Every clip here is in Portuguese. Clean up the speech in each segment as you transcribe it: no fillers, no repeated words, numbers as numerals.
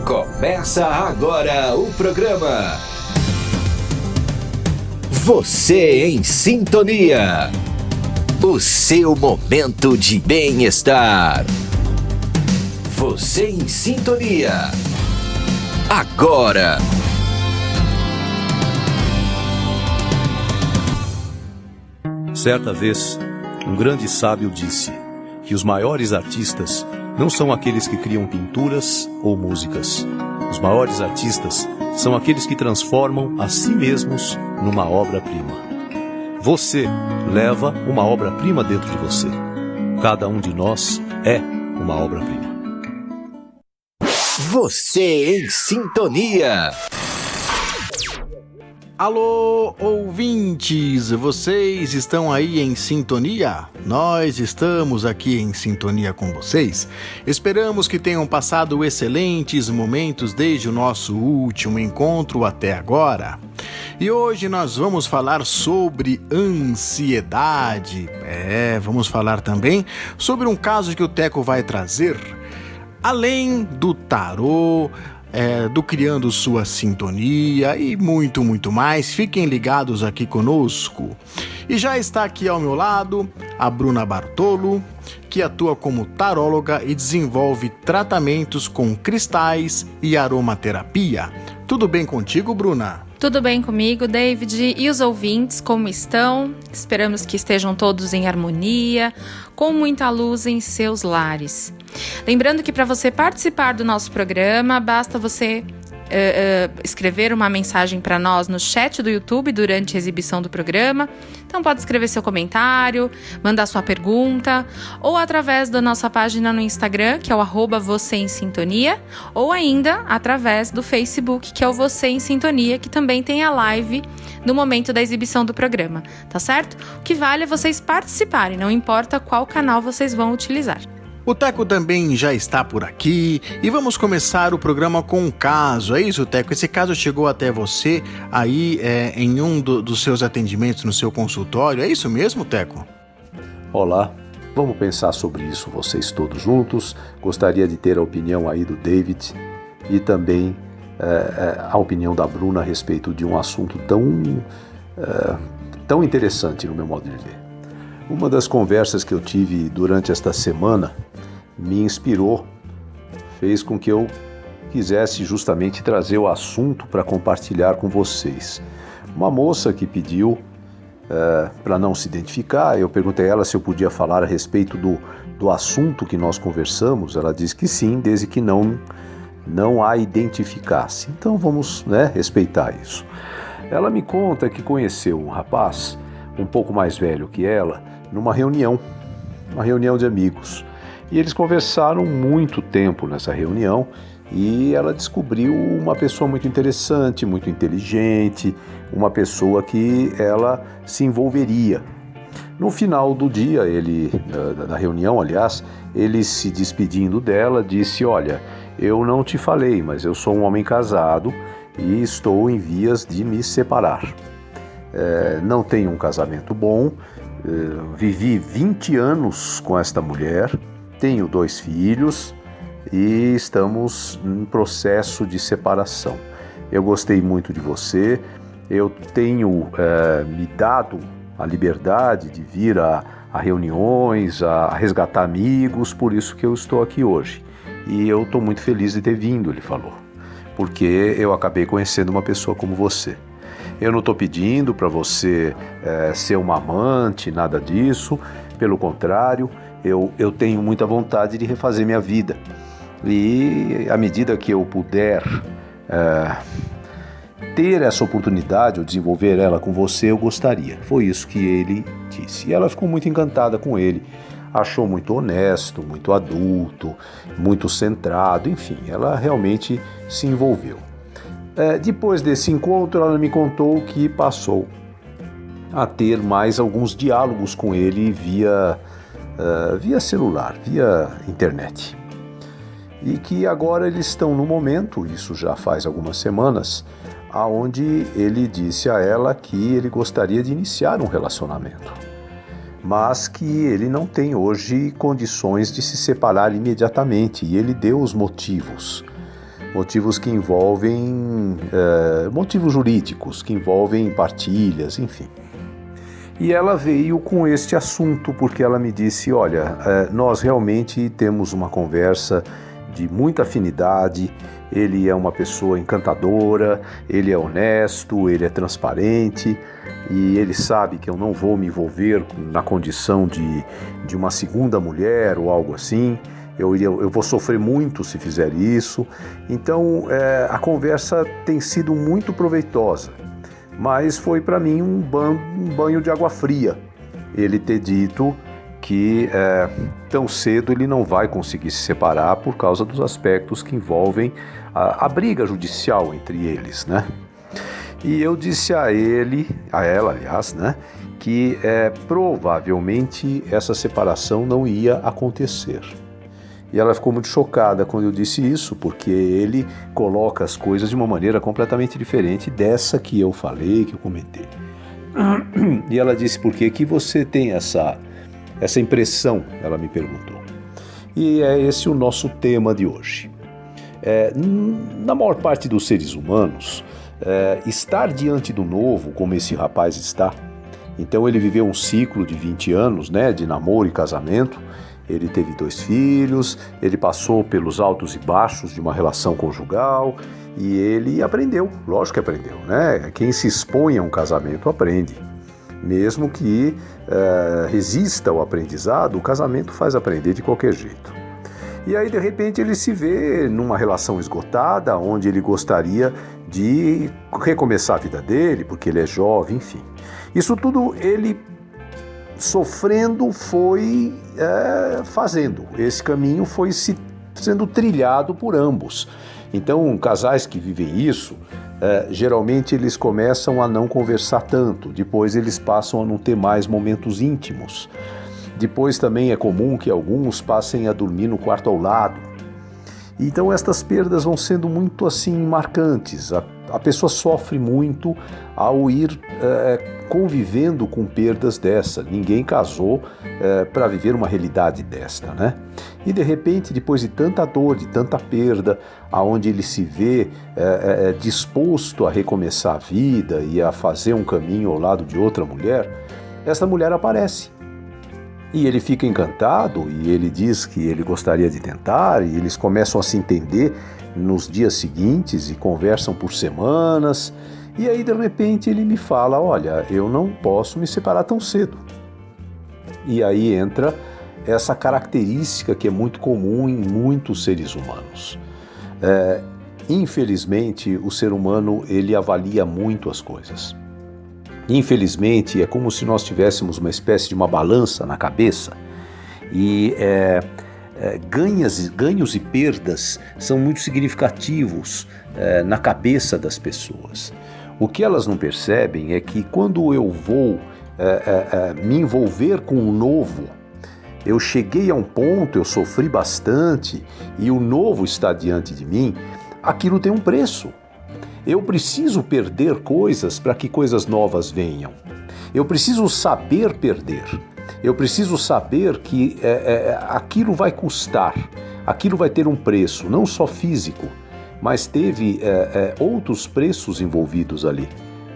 Começa agora o programa Você em Sintonia. O seu momento de bem-estar. Você em Sintonia. Agora. Certa vez, um grande sábio disse que os maiores artistas não são aqueles que criam pinturas ou músicas. Os maiores artistas são aqueles que transformam a si mesmos numa obra-prima. Você leva uma obra-prima dentro de você. Cada um de nós é uma obra-prima. Você em Sintonia. Alô, ouvintes, vocês estão aí em sintonia? Nós estamos aqui em sintonia com vocês. Esperamos que tenham passado excelentes momentos desde o nosso último encontro até agora. E hoje nós vamos falar sobre ansiedade. Vamos falar também sobre um caso que o Teco vai trazer. Além do tarô, do Criando Sua Sintonia e muito mais. Fiquem ligados aqui conosco. E já está aqui ao meu lado a Bruna Bartolo, que atua como taróloga e desenvolve tratamentos com cristais e aromaterapia. Tudo bem contigo, Bruna? Tudo bem comigo, David, e os ouvintes, como estão? Esperamos que estejam todos em harmonia, com muita luz em seus lares. Lembrando que para você participar do nosso programa, basta você escrever uma mensagem para nós no chat do YouTube durante a exibição do programa. Então pode escrever seu comentário, mandar sua pergunta, ou através da nossa página no Instagram, que é o @vocêemsintonia, ou ainda através do Facebook, que é o Você em Sintonia, que também tem a live no momento da exibição do programa, tá certo? O que vale é vocês participarem, não importa qual canal vocês vão utilizar. O Teco também já está por aqui e vamos começar o programa com um caso. É isso, Teco? Esse caso chegou até você aí em um dos seus atendimentos no seu consultório. É isso mesmo, Teco? Olá, vamos pensar sobre isso vocês todos juntos. Gostaria de ter a opinião aí do David e também a opinião da Bruna a respeito de um assunto tão interessante no meu modo de ver. Uma das conversas que eu tive durante esta semana me inspirou, fez com que eu quisesse justamente trazer o assunto para compartilhar com vocês. Uma moça que pediu para não se identificar, eu perguntei a ela se eu podia falar a respeito do assunto que nós conversamos. Ela disse que sim, desde que não a identificasse. Então vamos, respeitar isso. Ela me conta que conheceu um rapaz um pouco mais velho que ela numa reunião de amigos. E eles conversaram muito tempo nessa reunião e ela descobriu uma pessoa muito interessante, muito inteligente, uma pessoa que ela se envolveria. No final do dia, da reunião, aliás, ele se despedindo dela, disse: olha, eu não te falei, mas eu sou um homem casado e estou em vias de me separar. Não tenho um casamento bom, vivi 20 anos com esta mulher, tenho 2 filhos e estamos em processo de separação. Eu gostei muito de você, eu tenho me dado a liberdade de vir a reuniões, a resgatar amigos, por isso que eu estou aqui hoje. E eu estou muito feliz de ter vindo, ele falou, porque eu acabei conhecendo uma pessoa como você. Eu não estou pedindo para você ser uma amante, nada disso. Pelo contrário, eu tenho muita vontade de refazer minha vida. E à medida que eu puder ter essa oportunidade ou desenvolver ela com você, eu gostaria. Foi isso que ele disse. E ela ficou muito encantada com ele. Achou muito honesto, muito adulto, muito centrado. Enfim, ela realmente se envolveu. Depois desse encontro, ela me contou que passou a ter mais alguns diálogos com ele via celular, via internet. E que agora eles estão no momento, isso já faz algumas semanas, aonde ele disse a ela que ele gostaria de iniciar um relacionamento, mas que ele não tem hoje condições de se separar imediatamente, e ele deu os motivos. motivos que envolvem motivos jurídicos, que envolvem partilhas, enfim. E ela veio com este assunto porque ela me disse, olha, nós realmente temos uma conversa de muita afinidade, ele é uma pessoa encantadora, ele é honesto, ele é transparente e ele sabe que eu não vou me envolver na condição de uma segunda mulher ou algo assim, eu vou sofrer muito se fizer isso. Então a conversa tem sido muito proveitosa, mas foi para mim um banho de água fria ele ter dito que tão cedo ele não vai conseguir se separar por causa dos aspectos que envolvem a briga judicial entre eles, né? E eu disse a ela, aliás, né, que provavelmente essa separação não ia acontecer. E ela ficou muito chocada quando eu disse isso, porque ele coloca as coisas de uma maneira completamente diferente dessa que eu falei, que eu comentei. E ela disse, por que você tem essa impressão? Ela me perguntou. E é esse o nosso tema de hoje. Na maior parte dos seres humanos, estar diante do novo, como esse rapaz está, então ele viveu um ciclo de 20 anos, né, de namoro e casamento, ele teve 2 filhos, ele passou pelos altos e baixos de uma relação conjugal e ele aprendeu, lógico que aprendeu, né? Quem se expõe a um casamento aprende. Mesmo que resista ao aprendizado, o casamento faz aprender de qualquer jeito. E aí, de repente, ele se vê numa relação esgotada, onde ele gostaria de recomeçar a vida dele, porque ele é jovem, enfim. Isso tudo ele sofrendo foi fazendo. Esse caminho foi sendo trilhado por ambos. Então, casais que vivem isso, geralmente eles começam a não conversar tanto, depois eles passam a não ter mais momentos íntimos. Depois também é comum que alguns passem a dormir no quarto ao lado. Então estas perdas vão sendo muito assim marcantes. A pessoa sofre muito ao ir convivendo com perdas dessa. Ninguém casou para viver uma realidade desta, né? E de repente, depois de tanta dor, de tanta perda, aonde ele se vê disposto a recomeçar a vida e a fazer um caminho ao lado de outra mulher, essa mulher aparece. E ele fica encantado e ele diz que ele gostaria de tentar e eles começam a se entender nos dias seguintes e conversam por semanas. E aí, de repente, ele me fala, olha, eu não posso me separar tão cedo. E aí entra essa característica que é muito comum em muitos seres humanos. Infelizmente, o ser humano, ele avalia muito as coisas. Infelizmente, é como se nós tivéssemos uma espécie de uma balança na cabeça e ganhos e perdas são muito significativos na cabeça das pessoas. O que elas não percebem é que quando eu vou me envolver com o novo, eu cheguei a um ponto, eu sofri bastante e o novo está diante de mim, aquilo tem um preço. Eu preciso perder coisas para que coisas novas venham. Eu preciso saber perder. Eu preciso saber que aquilo vai custar, aquilo vai ter um preço, não só físico, mas teve outros preços envolvidos ali.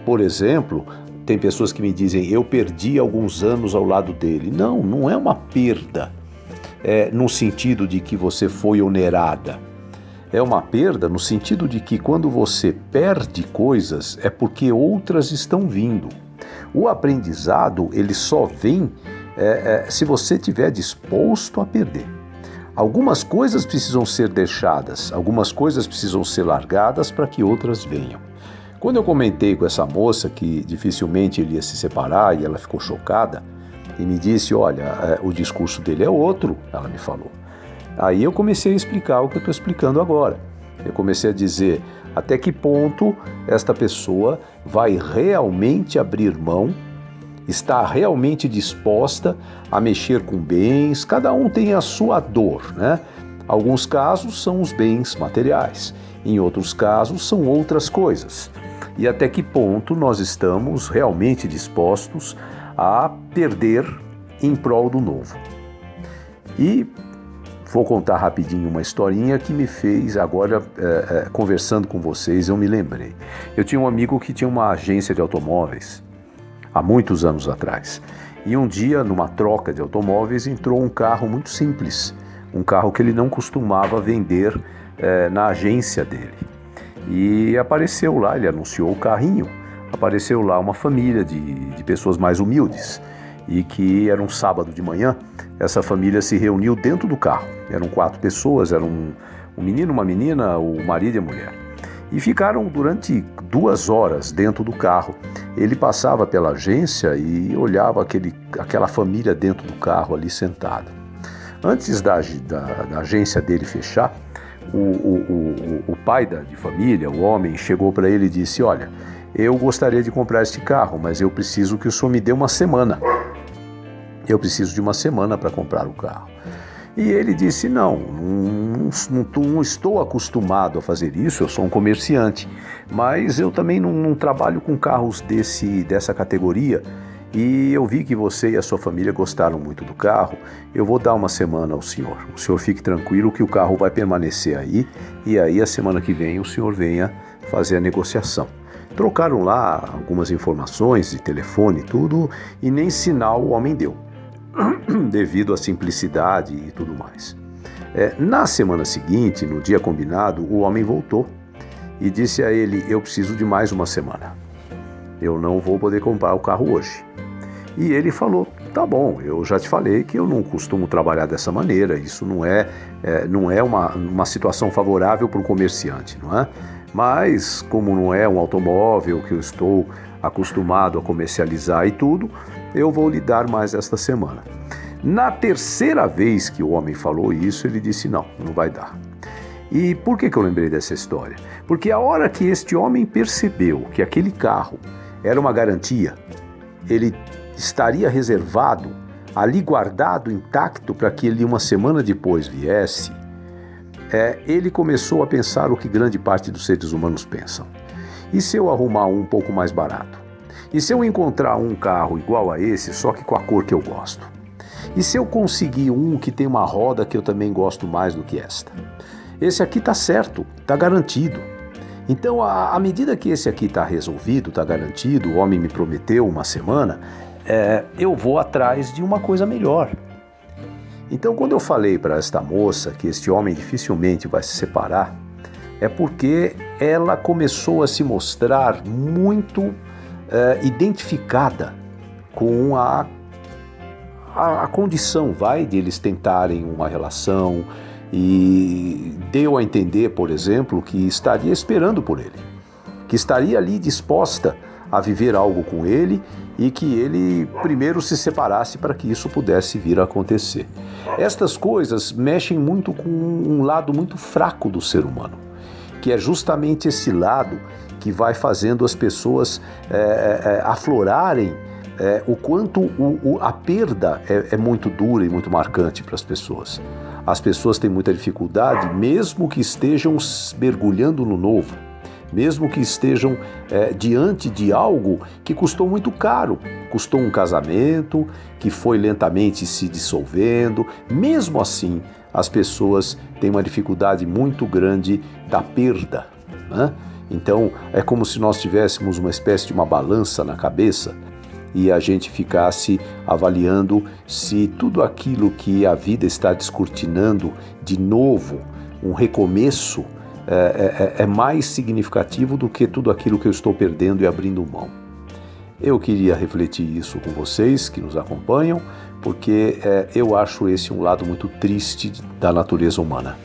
Por exemplo, tem pessoas que me dizem, eu perdi alguns anos ao lado dele. Não, não é uma perda, no sentido de que você foi onerada. É uma perda no sentido de que quando você perde coisas é porque outras estão vindo. O aprendizado, ele só vem se você estiver disposto a perder. Algumas coisas precisam ser deixadas, algumas coisas precisam ser largadas para que outras venham. Quando eu comentei com essa moça que dificilmente ele ia se separar e ela ficou chocada e me disse, olha, o discurso dele é outro, ela me falou. Aí eu comecei a explicar o que eu estou explicando agora. Eu comecei a dizer até que ponto esta pessoa vai realmente abrir mão, está realmente disposta a mexer com bens, cada um tem a sua dor, né? Alguns casos são os bens materiais, em outros casos são outras coisas. E até que ponto nós estamos realmente dispostos a perder em prol do novo. E vou contar rapidinho uma historinha que me fez agora, conversando com vocês, eu me lembrei. Eu tinha um amigo que tinha uma agência de automóveis há muitos anos atrás. E um dia, numa troca de automóveis, entrou um carro muito simples, um carro que ele não costumava vender na agência dele. E apareceu lá, ele anunciou o carrinho, apareceu lá uma família de pessoas mais humildes, e que era um sábado de manhã, essa família se reuniu dentro do carro. Eram 4 pessoas, era um menino, uma menina, o marido e a mulher. E ficaram durante 2 horas dentro do carro. Ele passava pela agência e olhava aquela família dentro do carro ali sentada. Antes da agência dele fechar, o pai de família, o homem, chegou para ele e disse: olha, eu gostaria de comprar este carro, mas eu preciso que o senhor me dê uma semana. Eu preciso de uma semana para comprar o carro. E ele disse: não estou acostumado a fazer isso, eu sou um comerciante, mas eu também não trabalho com carros dessa categoria, e eu vi que você e a sua família gostaram muito do carro, eu vou dar uma semana ao senhor. O senhor fique tranquilo que o carro vai permanecer aí, e aí a semana que vem o senhor venha fazer a negociação. Trocaram lá algumas informações de telefone e tudo, e nem sinal o homem deu, devido à simplicidade e tudo mais. Na semana seguinte, no dia combinado, o homem voltou e disse a ele: eu preciso de mais uma semana, eu não vou poder comprar o carro hoje. E ele falou: tá bom, eu já te falei que eu não costumo trabalhar dessa maneira, isso não é uma situação favorável para o comerciante, não é? Mas como não é um automóvel que eu estou acostumado a comercializar e tudo, eu vou lhe dar mais esta semana. Na terceira vez que o homem falou isso, ele disse: não vai dar. E por que eu lembrei dessa história? Porque a hora que este homem percebeu que aquele carro era uma garantia, ele estaria reservado, ali guardado, intacto, para que ele uma semana depois viesse, ele começou a pensar o que grande parte dos seres humanos pensam. E se eu arrumar um pouco mais barato? E se eu encontrar um carro igual a esse, só que com a cor que eu gosto? E se eu conseguir um que tem uma roda que eu também gosto mais do que esta? Esse aqui está certo, está garantido. Então, à medida que esse aqui está resolvido, está garantido, o homem me prometeu uma semana, eu vou atrás de uma coisa melhor. Então, quando eu falei para esta moça que este homem dificilmente vai se separar, é porque ela começou a se mostrar muito identificada com a condição, de eles tentarem uma relação, e deu a entender, por exemplo, que estaria esperando por ele, que estaria ali disposta a viver algo com ele e que ele primeiro se separasse para que isso pudesse vir a acontecer. Estas coisas mexem muito com um lado muito fraco do ser humano, que é justamente esse lado que vai fazendo as pessoas aflorarem o quanto a perda é muito dura e muito marcante para as pessoas. As pessoas têm muita dificuldade, mesmo que estejam mergulhando no novo, mesmo que estejam diante de algo que custou muito caro, custou um casamento, que foi lentamente se dissolvendo. Mesmo assim, as pessoas têm uma dificuldade muito grande da perda, né? Então, é como se nós tivéssemos uma espécie de uma balança na cabeça e a gente ficasse avaliando se tudo aquilo que a vida está descortinando de novo, um recomeço, é mais significativo do que tudo aquilo que eu estou perdendo e abrindo mão. Eu queria refletir isso com vocês que nos acompanham, porque eu acho esse um lado muito triste da natureza humana.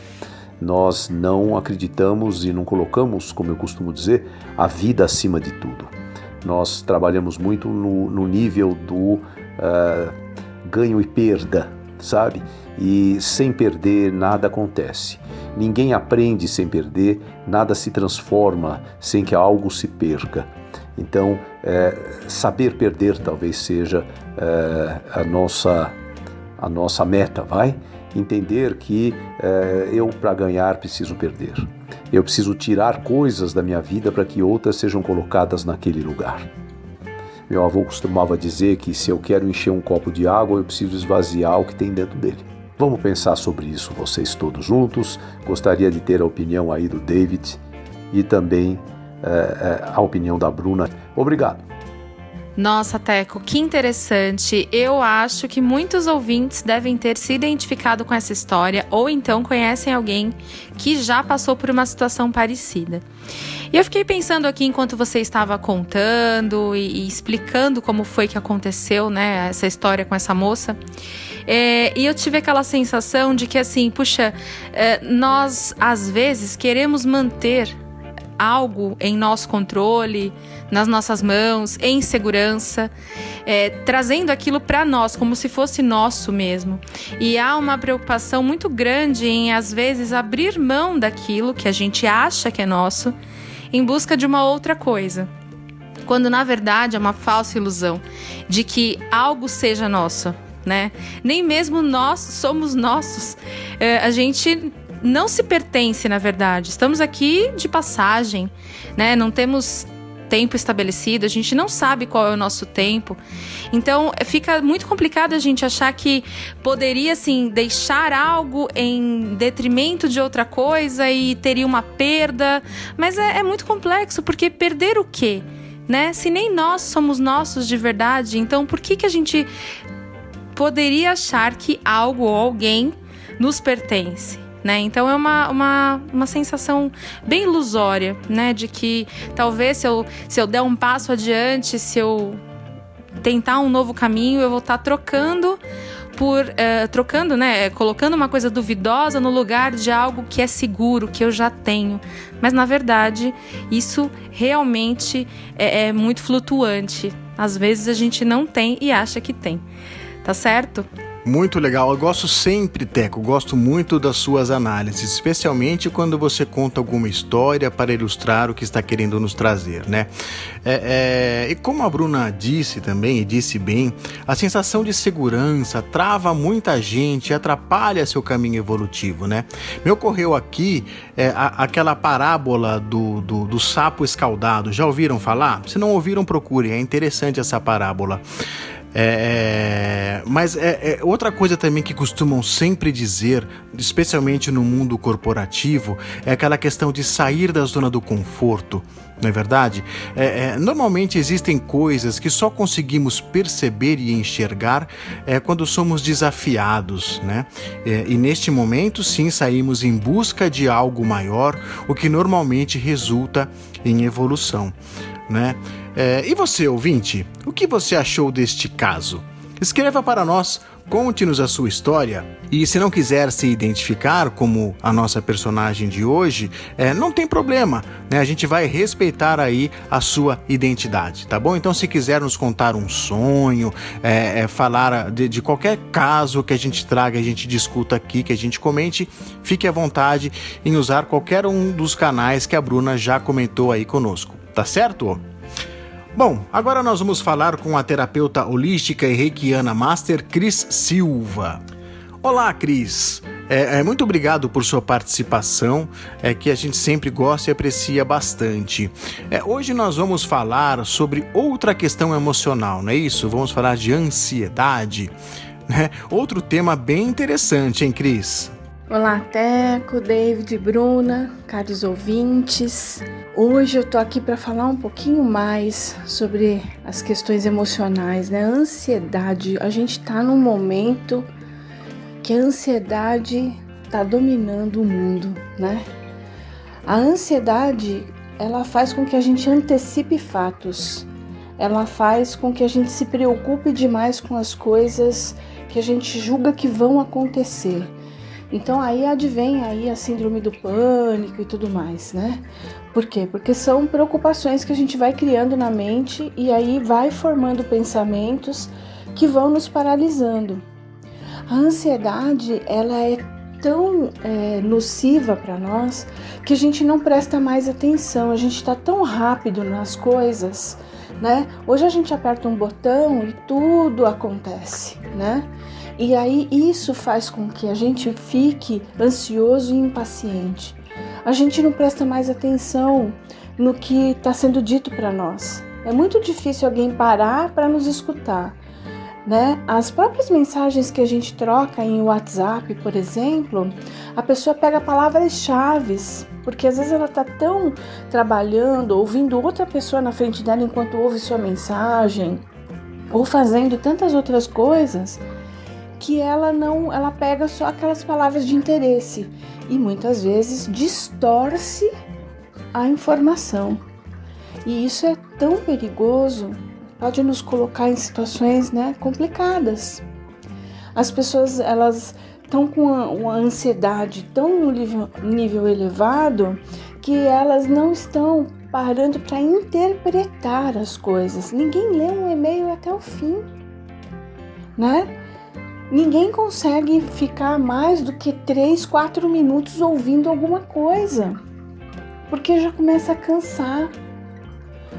Nós não acreditamos e não colocamos, como eu costumo dizer, a vida acima de tudo. Nós trabalhamos muito no nível do ganho e perda, sabe? E sem perder nada acontece. Ninguém aprende sem perder, nada se transforma sem que algo se perca. Então, saber perder talvez seja a nossa meta, vai? Entender que eu, para ganhar, preciso perder. Eu preciso tirar coisas da minha vida para que outras sejam colocadas naquele lugar. Meu avô costumava dizer que se eu quero encher um copo de água, eu preciso esvaziar o que tem dentro dele. Vamos pensar sobre isso, vocês todos juntos. Gostaria de ter a opinião aí do David e também a opinião da Bruna. Obrigado. Nossa, Teco, que interessante. Eu acho que muitos ouvintes devem ter se identificado com essa história ou então conhecem alguém que já passou por uma situação parecida. E eu fiquei pensando aqui enquanto você estava contando e explicando como foi que aconteceu, né, essa história com essa moça. E eu tive aquela sensação de que, assim, puxa, nós às vezes queremos manter algo em nosso controle, nas nossas mãos, em segurança, trazendo aquilo para nós, como se fosse nosso mesmo. E há uma preocupação muito grande em, às vezes, abrir mão daquilo que a gente acha que é nosso, em busca de uma outra coisa. Quando, na verdade, é uma falsa ilusão de que algo seja nosso, né? Nem mesmo nós somos nossos. A gente não se pertence, na verdade. Estamos aqui de passagem, né? Não temos tempo estabelecido, a gente não sabe qual é o nosso tempo. Então, fica muito complicado a gente achar que poderia, assim, deixar algo em detrimento de outra coisa e teria uma perda. Mas é muito complexo, porque perder o quê? Né? Se nem nós somos nossos de verdade, então por que a gente poderia achar que algo ou alguém nos pertence? Né? Então é uma sensação bem ilusória, né? De que talvez se eu der um passo adiante, se eu tentar um novo caminho, eu vou estar trocando, né? Colocando uma coisa duvidosa no lugar de algo que é seguro, que eu já tenho. Mas na verdade isso realmente é muito flutuante. Às vezes a gente não tem e acha que tem, tá certo? Muito legal, eu gosto sempre, Teco, gosto muito das suas análises, especialmente quando você conta alguma história para ilustrar o que está querendo nos trazer, né? E como a Bruna disse também, e disse bem, a sensação de segurança trava muita gente e atrapalha seu caminho evolutivo, né? Me ocorreu aqui aquela parábola do sapo escaldado, já ouviram falar? Se não ouviram, procurem, é interessante essa parábola. Mas outra coisa também que costumam sempre dizer, especialmente no mundo corporativo, é aquela questão de sair da zona do conforto, não é verdade? Normalmente existem coisas que só conseguimos perceber e enxergar quando somos desafiados, né? E neste momento sim saímos em busca de algo maior, o que normalmente resulta em evolução, né? E você, ouvinte, o que você achou deste caso? Escreva para nós, conte-nos a sua história. E se não quiser se identificar como a nossa personagem de hoje, não tem problema, né? A gente vai respeitar aí a sua identidade, tá bom? Então, se quiser nos contar um sonho, falar de qualquer caso que a gente traga, a gente discuta aqui, que a gente comente, fique à vontade em usar qualquer um dos canais que a Bruna já comentou aí conosco, tá certo? Bom, agora nós vamos falar com a terapeuta holística e reikiana master Cris Silva. Olá, Cris. Muito obrigado por sua participação, que a gente sempre gosta e aprecia bastante. Hoje nós vamos falar sobre outra questão emocional, não é isso? Vamos falar de ansiedade, né? Outro tema bem interessante, hein, Cris? Olá, Teco, David, Bruna, caros ouvintes. Hoje eu tô aqui para falar um pouquinho mais sobre as questões emocionais, né? A ansiedade, a gente tá num momento que a ansiedade tá dominando o mundo, né? A ansiedade, ela faz com que a gente antecipe fatos. Ela faz com que a gente se preocupe demais com as coisas que a gente julga que vão acontecer. Então aí advém aí a síndrome do pânico e tudo mais, né? Por quê? Porque são preocupações que a gente vai criando na mente e aí vai formando pensamentos que vão nos paralisando. A ansiedade, ela é tão nociva para nós que a gente não presta mais atenção, a gente está tão rápido nas coisas, né? Hoje a gente aperta um botão e tudo acontece, né? E aí isso faz com que a gente fique ansioso e impaciente. A gente não presta mais atenção no que está sendo dito para nós. É muito difícil alguém parar para nos escutar. né? As próprias mensagens que a gente troca em WhatsApp, por exemplo, a pessoa pega palavras-chave, porque às vezes ela está tão trabalhando, ouvindo outra pessoa na frente dela enquanto ouve sua mensagem, ou fazendo tantas outras coisas, que ela pega só aquelas palavras de interesse e muitas vezes distorce a informação. E isso é tão perigoso, pode nos colocar em situações, né, complicadas. As pessoas, elas estão com uma ansiedade tão nível elevado que elas não estão parando para interpretar as coisas. Ninguém lê um e-mail até o fim, né? Ninguém consegue ficar mais do que 3, 4 minutos ouvindo alguma coisa, porque já começa a cansar.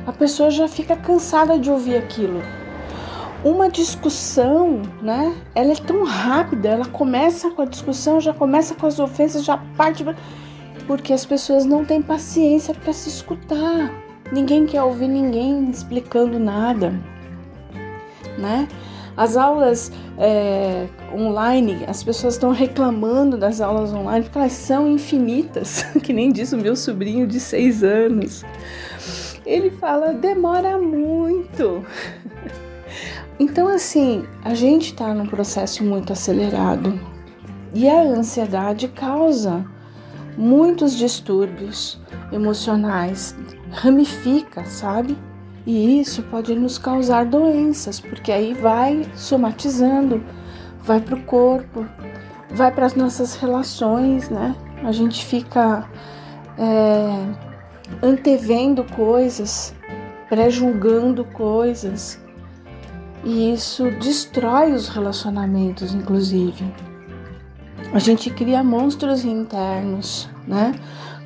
A pessoa já fica cansada de ouvir aquilo. Uma discussão, né? Ela é tão rápida, ela começa com a discussão, já começa com as ofensas, já parte... Porque as pessoas não têm paciência para se escutar. Ninguém quer ouvir ninguém explicando nada, né? As aulas online, as pessoas estão reclamando das aulas online porque elas são infinitas, que nem diz o meu sobrinho de 6 anos. Ele fala, demora muito. Então, assim, a gente está num processo muito acelerado e a ansiedade causa muitos distúrbios emocionais, ramifica, sabe? E isso pode nos causar doenças, porque aí vai somatizando, vai para o corpo, vai para as nossas relações, né? A gente fica antevendo coisas, pré-julgando coisas, e isso destrói os relacionamentos, inclusive. A gente cria monstros internos, né?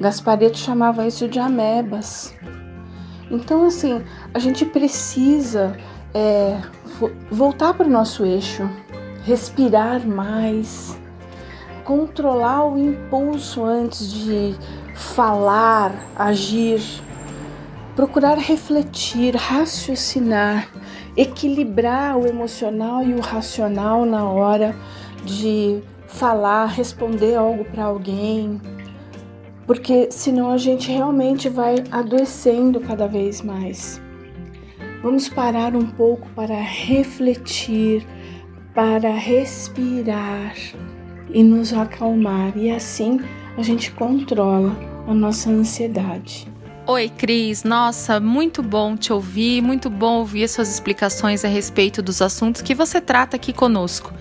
Gasparetto chamava isso de amebas. Então, assim, a gente precisa voltar para o nosso eixo, respirar mais, controlar o impulso antes de falar, agir, procurar refletir, raciocinar, equilibrar o emocional e o racional na hora de falar, responder algo para alguém, porque senão a gente realmente vai adoecendo cada vez mais. Vamos parar um pouco para refletir, para respirar e nos acalmar, e assim a gente controla a nossa ansiedade. Oi, Cris. Nossa, muito bom te ouvir, muito bom ouvir as suas explicações a respeito dos assuntos que você trata aqui conosco.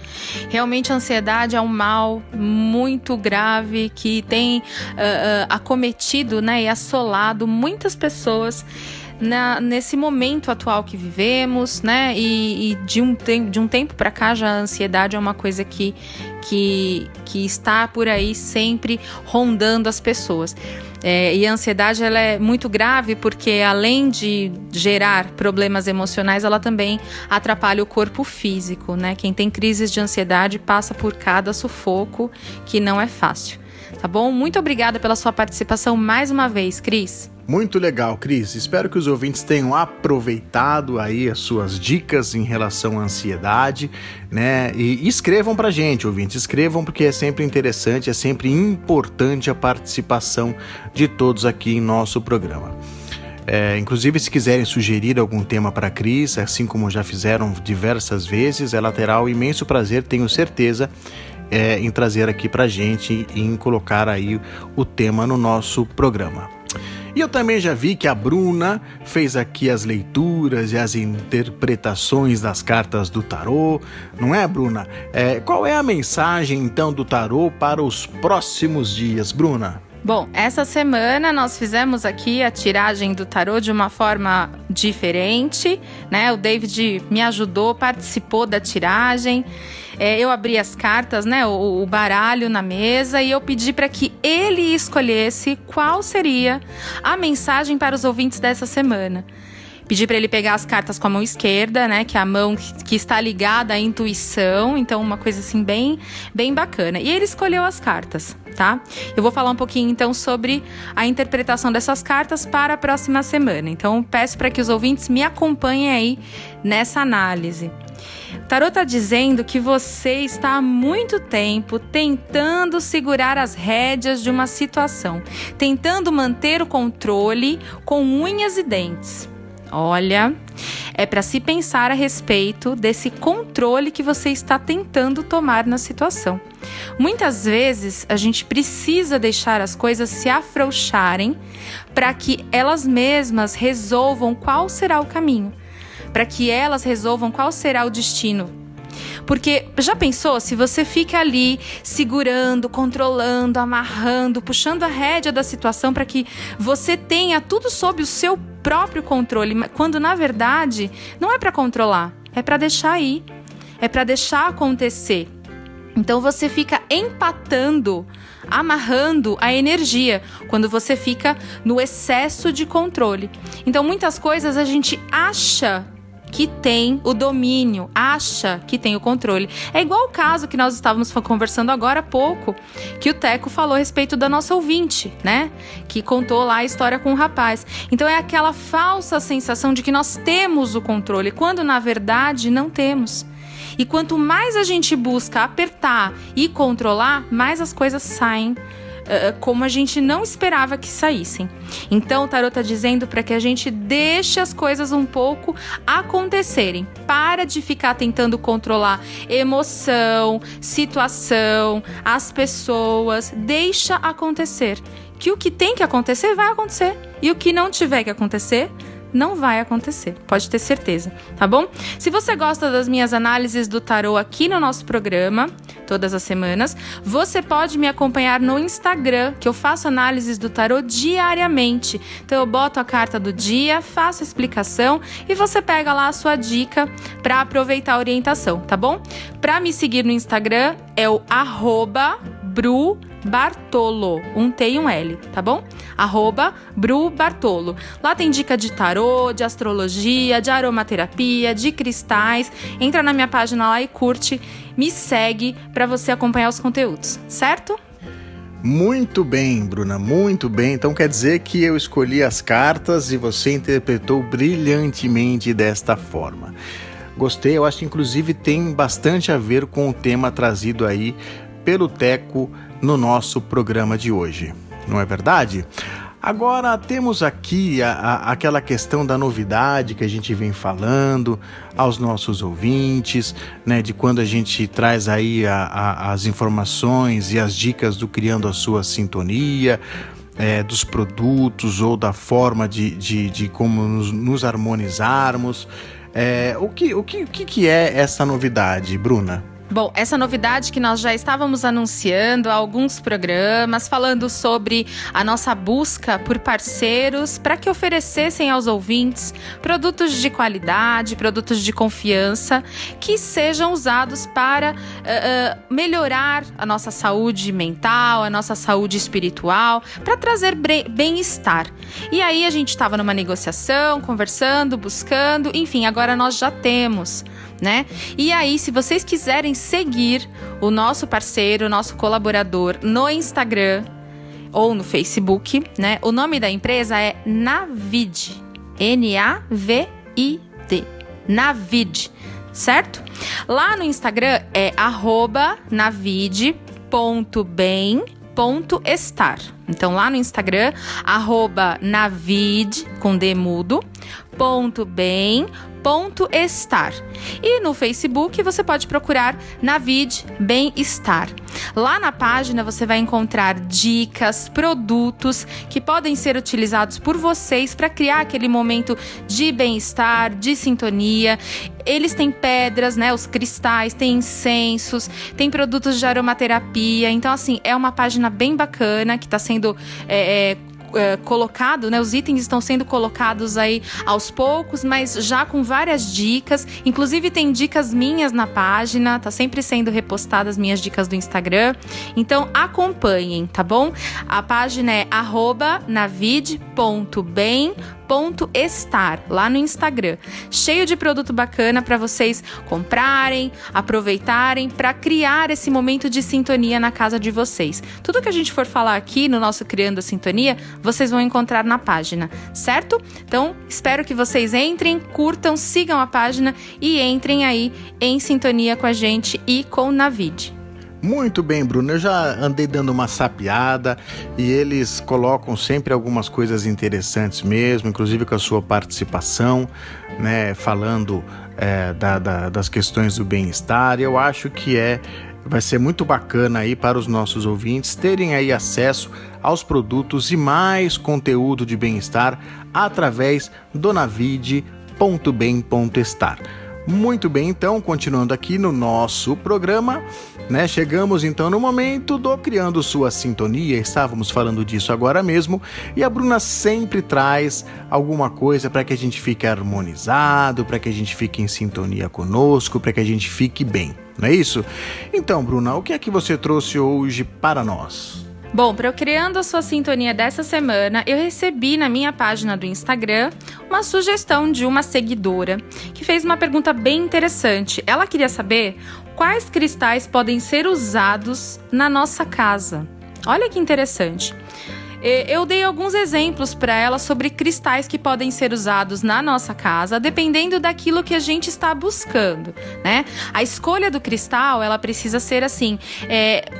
Realmente a ansiedade é um mal muito grave que tem acometido, né, e assolado muitas pessoas nesse momento atual que vivemos, né? E de um tempo para cá já a ansiedade é uma coisa que está por aí sempre rondando as pessoas. E a ansiedade ela é muito grave porque, além de gerar problemas emocionais, ela também atrapalha o corpo físico, né? Quem tem crises de ansiedade passa por cada sufoco que não é fácil. Tá bom? Muito obrigada pela sua participação mais uma vez, Cris. Muito legal, Cris. Espero que os ouvintes tenham aproveitado aí as suas dicas em relação à ansiedade, né? E escrevam pra gente, ouvintes. Escrevam porque é sempre interessante, é sempre importante a participação de todos aqui em nosso programa. Inclusive, se quiserem sugerir algum tema para a Cris, assim como já fizeram diversas vezes, ela terá o imenso prazer, tenho certeza, em trazer aqui pra gente e em colocar aí o tema no nosso programa. E eu também já vi que a Bruna fez aqui as leituras e as interpretações das cartas do tarô, não é, Bruna? Qual é a mensagem, então, do tarô para os próximos dias, Bruna? Bom, essa semana nós fizemos aqui a tiragem do tarô de uma forma diferente, né? O David me ajudou, participou da tiragem. Eu abri as cartas, né? O baralho na mesa, e eu pedi para que ele escolhesse qual seria a mensagem para os ouvintes dessa semana. Pedi para ele pegar as cartas com a mão esquerda, né? Que é a mão que está ligada à intuição. Então, uma coisa assim bem bacana. E ele escolheu as cartas, tá? Eu vou falar um pouquinho então sobre a interpretação dessas cartas para a próxima semana. Então, peço para que os ouvintes me acompanhem aí nessa análise. O tarô está dizendo que você está há muito tempo tentando segurar as rédeas de uma situação, tentando manter o controle com unhas e dentes. Olha, é para se pensar a respeito desse controle que você está tentando tomar na situação. Muitas vezes a gente precisa deixar as coisas se afrouxarem para que elas mesmas resolvam qual será o caminho, para que elas resolvam qual será o destino. Porque já pensou se você fica ali segurando, controlando, amarrando, puxando a rédea da situação para que você tenha tudo sob o seu próprio controle, quando na verdade não é para controlar, é para deixar ir, é para deixar acontecer. Então você fica empatando, amarrando a energia quando você fica no excesso de controle. Então muitas coisas a gente acha que tem o domínio, acha que tem o controle. É igual o caso que nós estávamos conversando agora há pouco, que o Teco falou a respeito da nossa ouvinte, né? Que contou lá a história com o rapaz. Então é aquela falsa sensação de que nós temos o controle, quando na verdade não temos. E quanto mais a gente busca apertar e controlar, mais as coisas saem como a gente não esperava que saíssem. Então o tarô está dizendo para que a gente deixe as coisas um pouco acontecerem. Para de ficar tentando controlar emoção, situação, as pessoas. Deixa acontecer. Que o que tem que acontecer vai acontecer. E o que não tiver que acontecer não vai acontecer, pode ter certeza, tá bom? Se você gosta das minhas análises do tarô aqui no nosso programa, todas as semanas, você pode me acompanhar no Instagram, que eu faço análises do tarô diariamente. Então eu boto a carta do dia, faço a explicação e você pega lá a sua dica para aproveitar a orientação, tá bom? Para me seguir no Instagram é o @BruBartolo, um T e um L, tá bom? @BruBartolo. Lá tem dica de tarô, de astrologia, de aromaterapia, de cristais. Entra na minha página lá e curte, me segue para você acompanhar os conteúdos, certo? Muito bem, Bruna, muito bem. Então quer dizer que eu escolhi as cartas e você interpretou brilhantemente desta forma. Gostei, eu acho que inclusive tem bastante a ver com o tema trazido aí pelo Teco no nosso programa de hoje, não é verdade? Agora temos aqui aquela questão da novidade que a gente vem falando aos nossos ouvintes, né, de quando a gente traz aí as informações e as dicas do Criando a Sua Sintonia, dos produtos ou da forma de como nos harmonizarmos. O que é essa novidade, Bruna? Bom, essa novidade que nós já estávamos anunciando há alguns programas, falando sobre a nossa busca por parceiros para que oferecessem aos ouvintes produtos de qualidade, produtos de confiança, que sejam usados para melhorar a nossa saúde mental, a nossa saúde espiritual, para trazer bem-estar. E aí a gente estava numa negociação, conversando, buscando, enfim, agora nós já temos, né? E aí, se vocês quiserem seguir o nosso parceiro, o nosso colaborador no Instagram ou no Facebook, né? O nome da empresa é Navid, N-A-V-I-D, Navid, certo? Lá no Instagram é @navid.bem.estar. Então lá no Instagram, @navid, com D mudo, .bem.estar. E no Facebook você pode procurar Navid Bem-Estar. Lá na página você vai encontrar dicas, produtos que podem ser utilizados por vocês para criar aquele momento de bem-estar, de sintonia. Eles têm pedras, né, os cristais, tem incensos, tem produtos de aromaterapia. Então, assim, é uma página bem bacana que está sendo colocado, né? Os itens estão sendo colocados aí aos poucos, mas já com várias dicas. Inclusive tem dicas minhas na página, tá sempre sendo repostadas as minhas dicas do Instagram. Então acompanhem, tá bom? A página é @navid.bem.estar. sintonia.estar, lá no Instagram. Cheio de produto bacana para vocês comprarem, aproveitarem para criar esse momento de sintonia na casa de vocês. Tudo que a gente for falar aqui no nosso Criando a Sintonia, vocês vão encontrar na página, certo? Então, espero que vocês entrem, curtam, sigam a página e entrem aí em sintonia com a gente e com o Navid. Muito bem, Bruno, eu já andei dando uma sapeada e eles colocam sempre algumas coisas interessantes mesmo, inclusive com a sua participação, né, falando das questões do bem-estar. Eu acho que vai ser muito bacana aí para os nossos ouvintes terem aí acesso aos produtos e mais conteúdo de bem-estar através do navid.bem.estar. Muito bem, então, continuando aqui no nosso programa, né? Chegamos então no momento do Criando Sua Sintonia, estávamos falando disso agora mesmo, e a Bruna sempre traz alguma coisa para que a gente fique harmonizado, para que a gente fique em sintonia conosco, para que a gente fique bem, não é isso? Então, Bruna, o que é que você trouxe hoje para nós? Bom, para eu Criando a Sua Sintonia dessa semana, eu recebi na minha página do Instagram uma sugestão de uma seguidora que fez uma pergunta bem interessante. Ela queria saber quais cristais podem ser usados na nossa casa. Olha que interessante. Eu dei alguns exemplos para ela sobre cristais que podem ser usados na nossa casa, dependendo daquilo que a gente está buscando, né? A escolha do cristal, ela precisa ser assim,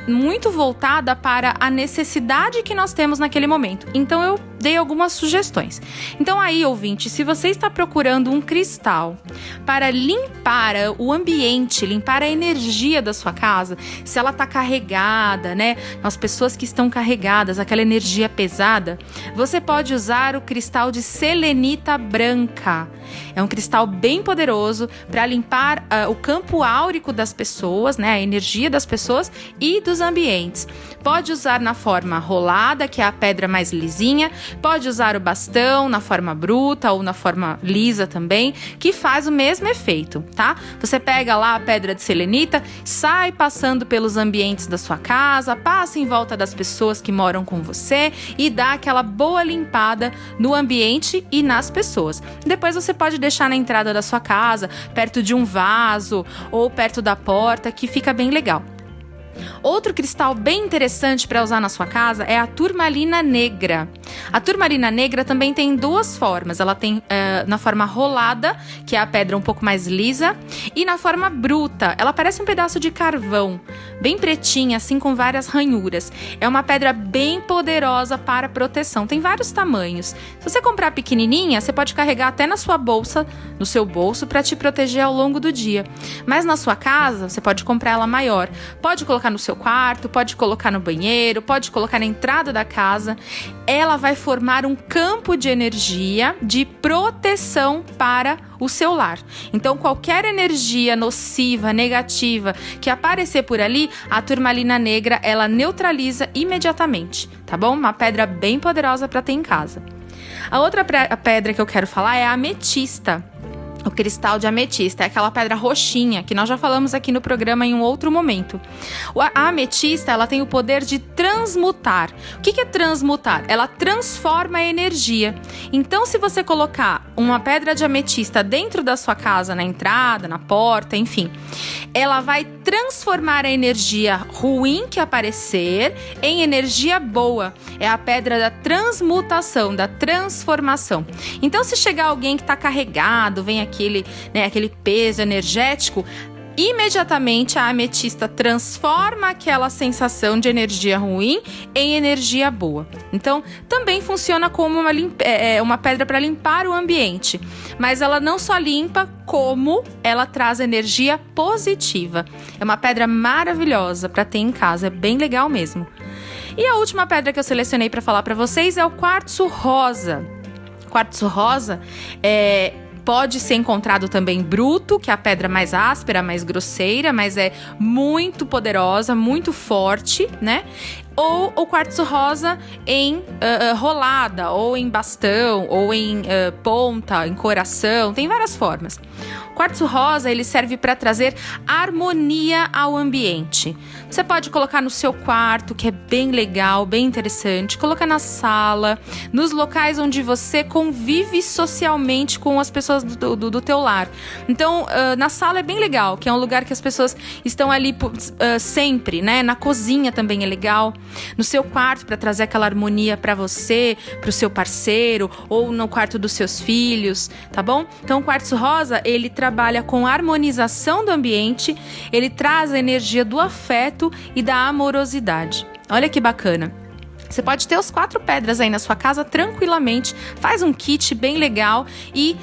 muito voltada para a necessidade que nós temos naquele momento. Então eu dei algumas sugestões. Então aí, ouvinte, se você está procurando um cristal para limpar o ambiente, limpar a energia da sua casa, se ela está carregada, né? As pessoas que estão carregadas, aquela energia pesada, você pode usar o cristal de selenita branca. É um cristal bem poderoso para limpar o campo áurico das pessoas, né? A energia das pessoas e dos ambientes. Pode usar na forma rolada, que é a pedra mais lisinha. Pode usar o bastão na forma bruta ou na forma lisa também, que faz o mesmo efeito, tá? Você pega lá a pedra de selenita, sai passando pelos ambientes da sua casa, passa em volta das pessoas que moram com você e dá aquela boa limpada no ambiente e nas pessoas. Depois você pode deixar na entrada da sua casa, perto de um vaso ou perto da porta, que fica bem legal. Outro cristal bem interessante para usar na sua casa é a turmalina negra. A turmalina negra também tem duas formas. Ela tem na forma rolada, que é a pedra um pouco mais lisa, e na forma bruta. Ela parece um pedaço de carvão, bem pretinha, assim, com várias ranhuras. É uma pedra bem poderosa para proteção. Tem vários tamanhos. Se você comprar pequenininha, você pode carregar até na sua bolsa, no seu bolso, para te proteger ao longo do dia. Mas na sua casa, você pode comprar ela maior. Pode colocar no seu quarto, pode colocar no banheiro, pode colocar na entrada da casa. Ela vai formar um campo de energia de proteção para o seu lar. Então, qualquer energia nociva, negativa que aparecer por ali, a turmalina negra, ela neutraliza imediatamente, tá bom? Uma pedra bem poderosa para ter em casa. A outra pedra que eu quero falar é a ametista. O cristal de ametista é aquela pedra roxinha que nós já falamos aqui no programa em um outro momento. A ametista, ela tem o poder de transmutar. O que é transmutar? Ela transforma a energia. Então, se você colocar uma pedra de ametista dentro da sua casa, na entrada, na porta, enfim, ela vai transformar a energia ruim que aparecer em energia boa. É a pedra da transmutação, da transformação. Então, se chegar alguém que está carregado, vem aquele peso energético, imediatamente a ametista transforma aquela sensação de energia ruim em energia boa. Então, também funciona como uma pedra para limpar o ambiente. Mas ela não só limpa, como ela traz energia positiva. É uma pedra maravilhosa para ter em casa, é bem legal mesmo. E a última pedra que eu selecionei para falar para vocês é o quartzo rosa. O quartzo rosa pode ser encontrado também bruto, que é a pedra mais áspera, mais grosseira, mas é muito poderosa, muito forte, né? ou o quartzo rosa em rolada, ou em bastão, ou em ponta, em coração, tem várias formas. O quartzo rosa, ele serve para trazer harmonia ao ambiente. Você pode colocar no seu quarto, que é bem legal, bem interessante, colocar na sala, nos locais onde você convive socialmente com as pessoas do teu lar. Então, na sala é bem legal, que é um lugar que as pessoas estão ali sempre, né? Na cozinha também é legal. No seu quarto, para trazer aquela harmonia para você, para o seu parceiro, ou no quarto dos seus filhos, tá bom? Então, o quartzo rosa, ele trabalha com a harmonização do ambiente, ele traz a energia do afeto e da amorosidade. Olha que bacana. Você pode ter os 4 pedras aí na sua casa tranquilamente, faz um kit bem legal e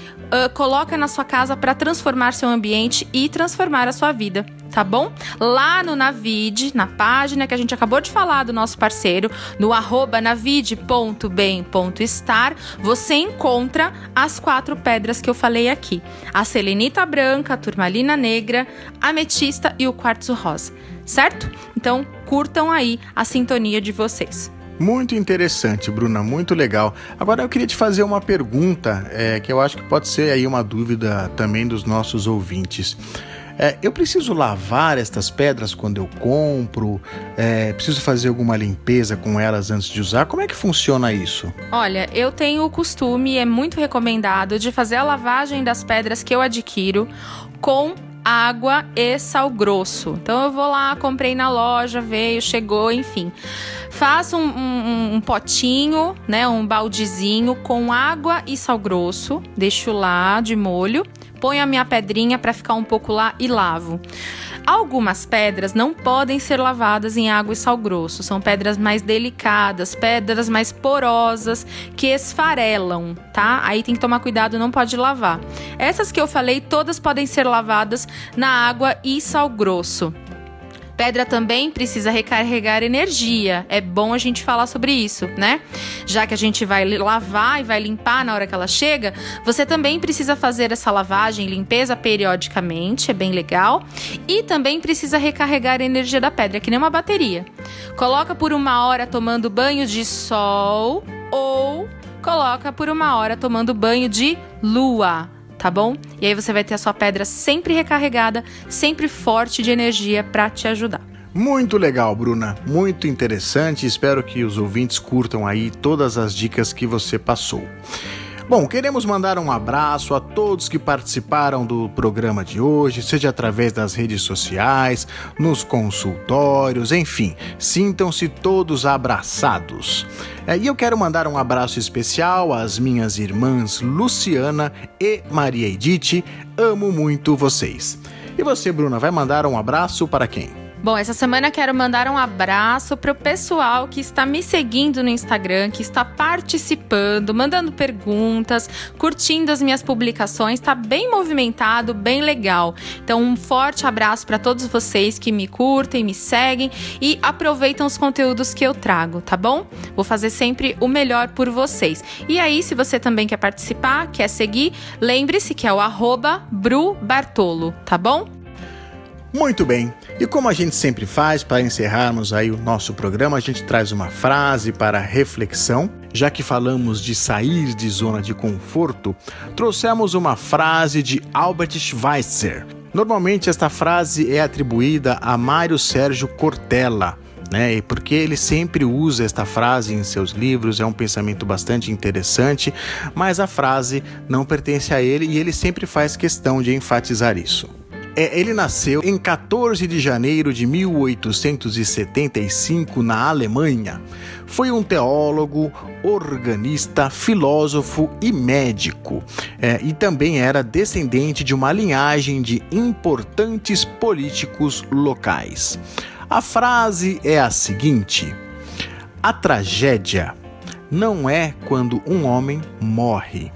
coloca na sua casa para transformar seu ambiente e transformar a sua vida, tá bom? Lá no Navide, na página que a gente acabou de falar do nosso parceiro, no @navide.bem.estar, você encontra as 4 pedras que eu falei aqui. A selenita branca, a turmalina negra, a ametista e o quartzo rosa, certo? Então, curtam aí a sintonia de vocês. Muito interessante, Bruna, muito legal. Agora eu queria te fazer uma pergunta, que eu acho que pode ser aí uma dúvida também dos nossos ouvintes. Eu preciso lavar estas pedras quando eu compro? Preciso fazer alguma limpeza com elas antes de usar? Como é que funciona isso? Olha, eu tenho o costume, é muito recomendado, de fazer a lavagem das pedras que eu adquiro com água e sal grosso. Então eu vou lá, comprei na loja, veio, chegou, enfim. Faço um potinho, né, um baldezinho com água e sal grosso, deixo lá de molho, ponho a minha pedrinha para ficar um pouco lá e lavo. Algumas pedras não podem ser lavadas em água e sal grosso, são pedras mais delicadas, pedras mais porosas, que esfarelam, tá? Aí tem que tomar cuidado, não pode lavar. Essas que eu falei, todas podem ser lavadas na água e sal grosso. Pedra também precisa recarregar energia. É bom a gente falar sobre isso, né? Já que a gente vai lavar e vai limpar na hora que ela chega, você também precisa fazer essa lavagem e limpeza periodicamente, é bem legal. E também precisa recarregar a energia da pedra, que nem uma bateria. Coloca por 1 hora tomando banho de sol ou coloca por 1 hora tomando banho de lua. Tá bom? E aí você vai ter a sua pedra sempre recarregada, sempre forte de energia para te ajudar. Muito legal, Bruna. Muito interessante. Espero que os ouvintes curtam aí todas as dicas que você passou. Bom, queremos mandar um abraço a todos que participaram do programa de hoje, seja através das redes sociais, nos consultórios, enfim, sintam-se todos abraçados. E eu quero mandar um abraço especial às minhas irmãs Luciana e Maria Edith, amo muito vocês. E você, Bruna, vai mandar um abraço para quem? Bom, essa semana quero mandar um abraço para o pessoal que está me seguindo no Instagram, que está participando, mandando perguntas, curtindo as minhas publicações. Está bem movimentado, bem legal. Então, um forte abraço para todos vocês que me curtem, me seguem e aproveitam os conteúdos que eu trago, tá bom? Vou fazer sempre o melhor por vocês. E aí, se você também quer participar, quer seguir, lembre-se que é o @BruBartolo, tá bom? Muito bem, e como a gente sempre faz, para encerrarmos aí o nosso programa, a gente traz uma frase para reflexão. Já que falamos de sair de zona de conforto, trouxemos uma frase de Albert Schweitzer. Normalmente esta frase é atribuída a Mário Sérgio Cortella, né? E porque ele sempre usa esta frase em seus livros, é um pensamento bastante interessante, mas a frase não pertence a ele e ele sempre faz questão de enfatizar isso. Ele nasceu em 14 de janeiro de 1875 na Alemanha. Foi um teólogo, organista, filósofo e médico. E também era descendente de uma linhagem de importantes políticos locais. A frase é a seguinte: a tragédia não é quando um homem morre.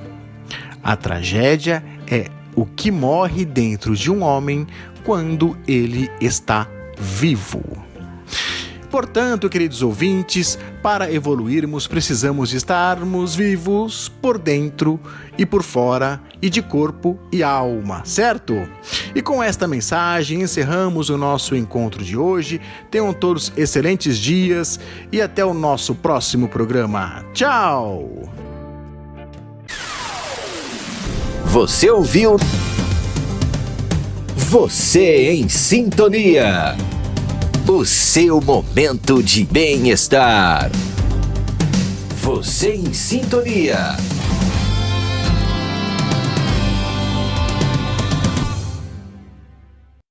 A tragédia é o que morre dentro de um homem quando ele está vivo. portanto, queridos ouvintes, para evoluirmos precisamos estarmos vivos por dentro e por fora e de corpo e alma, certo? E com esta mensagem encerramos o nosso encontro de hoje. Tenham todos excelentes dias e até o nosso próximo programa. Tchau! Você ouviu? Você em Sintonia. O seu momento de bem-estar. Você em Sintonia.